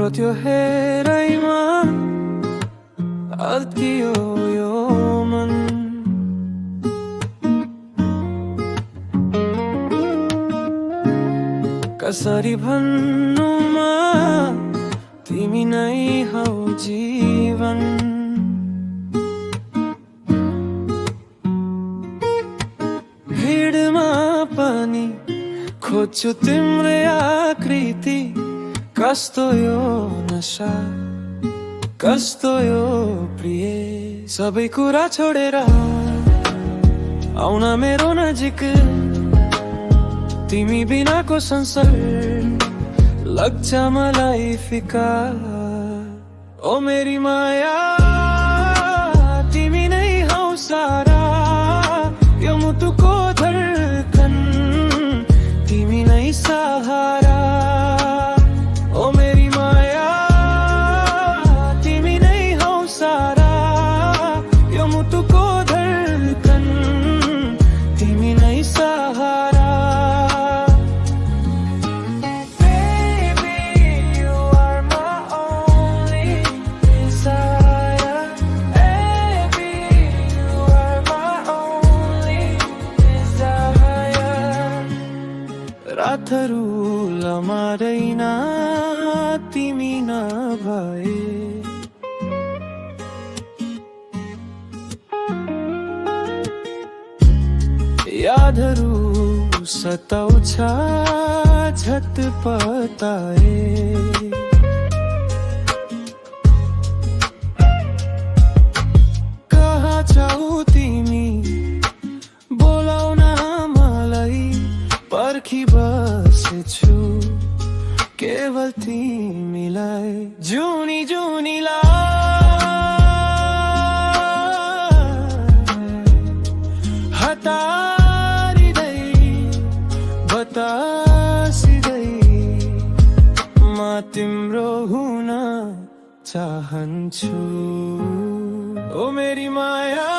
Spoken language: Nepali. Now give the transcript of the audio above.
तिम्रो त्यो हेराइमा अल्कियो यो मन। कसरी भन्नुमा तिमी नै हौ जीवन। भिडमा पनि खोज्छु तिम्रै आकृति। कस्तो यो नशा, कस्तो यो प्रिय। सबै कुरा छोडेर आउन मेरो नजिक। तिमी बिनाको संसार लाग्छ मलाई फिका। ओ मेरी माया तिमी नै हौ सारा। यो मुटुको धडकन तिमी नै सहारा। ओ मेरी माया तिमी नै हौ सारा। यो मुटुको धडकन तिमी नै सहारा। रातहरू लमादैन तिमी नभए। यादहरू सताउँछ झटपटाए। कहाँ छौ तिमी बोलाउन मलाई। पर्खी बसेछु केवल तिमीलाई। जुनी जुनीलाई हतारिँदै बतासिँदै म तिम्रो हुन चाहन्छु। ओ मेरी माया